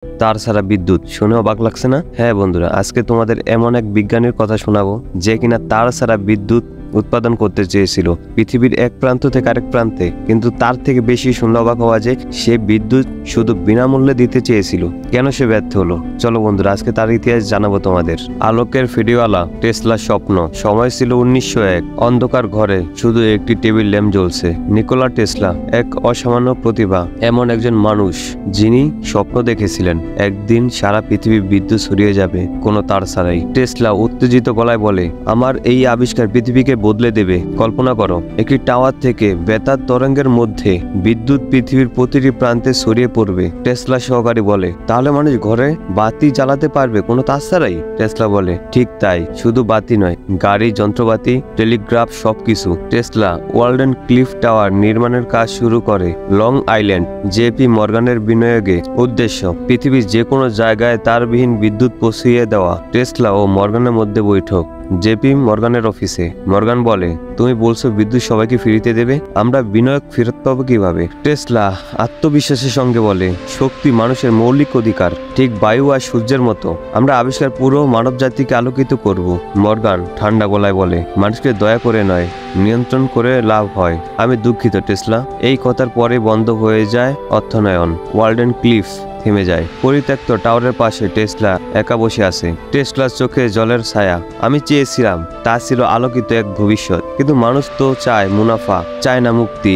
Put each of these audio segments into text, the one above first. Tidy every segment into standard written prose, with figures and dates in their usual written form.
তার ছাড়া বিদ্যুৎ শুনে অবাক লাগছে না? হ্যাঁ বন্ধুরা, আজকে তোমাদের এমন এক বিজ্ঞানীর কথা শোনাবো যে কিনা তার ছাড়া বিদ্যুৎ উৎপাদন করতে চেয়েছিল পৃথিবীর এক প্রান্ত থেকে আরেক প্রান্তে, কিন্তু তার থেকে বেশি শুনলে অবাক হওয়া যে সে বিদ্যুৎ শুধু বিনামূল্যে দিতে চেয়েছিল। কেন সে ব্যর্থ হলো? চলো বন্ধুরা, আজকে তার ইতিহাস জানাবো তোমাদের। আলোকের ফেরিওয়ালা টেসলার স্বপ্ন। সময় ছিল 1901। অন্ধকার ঘরে শুধু একটি টেবিল ল্যাম্প জ্বলছে। নিকোলা টেসলা এক অসামান্য প্রতিভা, এমন একজন মানুষ যিনি স্বপ্ন দেখেছিলেন একদিন সারা পৃথিবী বিদ্যুৎ ছড়িয়ে যাবে কোনো তার ছাড়াই। টেসলা উত্তেজিত গলায় বলে, আমার এই আবিষ্কার পৃথিবীকে বদলে দেবে। কল্পনা করো, একটি টাওয়ার থেকে বেতার তরঙ্গের মধ্যে বিদ্যুৎ পৃথিবীর প্রতিটি প্রান্তে ছড়িয়ে পড়বে। টেসলা সহকারী বলে, তাহলে মানুষ ঘরে বাতি জ্বালাতে পারবে কোনো তার ছাড়াই? টেসলা বলে, ঠিক তাই, শুধু বাতি নয়, গাড়ি, যন্ত্রপাতি, টেলিগ্রাফ, সবকিছু। টেসলা ওয়ালডেন ক্লিফ টাওয়ার নির্মাণের কাজ শুরু করে লং আইল্যান্ড। জেপি মর্গানের বিনিয়োগে উদ্দেশ্য পৃথিবীর যে কোনো জায়গায় তারবিহীন বিদ্যুৎ পৌঁছিয়ে দেওয়া। টেসলা ও মর্গানের মধ্যে বৈঠক জেপি মর্গানের অফিসে। মর্গান বলে, তুমি বলছো বিদ্যুৎ সবাইকে ফিরিতে দেবে, আমরা বিনিয়োগ ফেরত পাবো কিভাবে? টেসলা আত্মবিশ্বাসের সঙ্গে বলে, শক্তি মানুষের মৌলিক অধিকার, ঠিক বায়ু আর সূর্যের মতো। আমরা আবিষ্কার পুরো মানব জাতিকে আলোকিত করব। মর্গান ঠান্ডা গলায় বলে, মানুষকে দয়া করে নয়, নিয়ন্ত্রণ করে লাভ হয়। আমি দুঃখিত টেসলা। এই কথার পরে বন্ধ হয়ে যায় অর্থনয়ন। ওয়ালডেন ক্লিফ থেমে যায়। পরিত্যক্ত টাওয়ারের পাশে টেসলা একা বসে আছে। টেসলার চোখে জলের ছায়া। আমি চেয়েছিলাম তা ছিল আলোকিত এক ভবিষ্যৎ, কিন্তু মানুষ তো চায় মুনাফা, চায় না মুক্তি।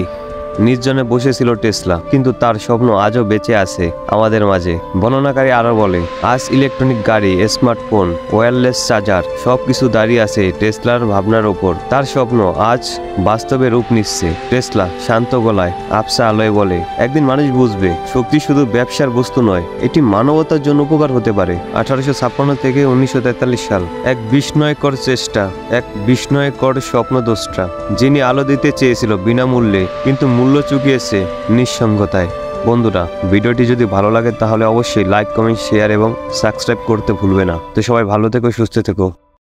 নির্জনে বসেছিল টেসলা, কিন্তু তার স্বপ্ন আজও বেঁচে আছে আমাদের মাঝে। বর্ণনাকারী আরো বলে, আজ ইলেকট্রনিক গাড়ি, স্মার্টফোন, ওয়্যারলেস চার্জার সবকিছু দাঁড়িয়ে আছে টেসলার ভাবনার ওপর। তার স্বপ্ন আজ বাস্তবে রূপ নিচ্ছে। টেসলা শান্ত গলায় আবসা আলোয় বলে, একদিন মানুষ বুঝবে শক্তি শুধু ব্যবসার বস্তু নয়, এটি মানবতার জন্য উপকার হতে পারে। 1856 থেকে 1943 সাল। এক বিস্ময়কর চেষ্টা, এক বিস্ময়কর স্বপ্নদ্রষ্টা, যিনি আলো দিতে চেয়েছিল বিনামূল্যে, কিন্তু মূল্য চুকিয়েছে নিঃসঙ্গতায়। বন্ধুরা, ভিডিওটি যদি ভালো লাগে তাহলে অবশ্যই লাইক, কমেন্ট, শেয়ার এবং সাবস্ক্রাইব করতে ভুলবে না। তো সবাই ভালো থেকো, সুস্থ থেকো।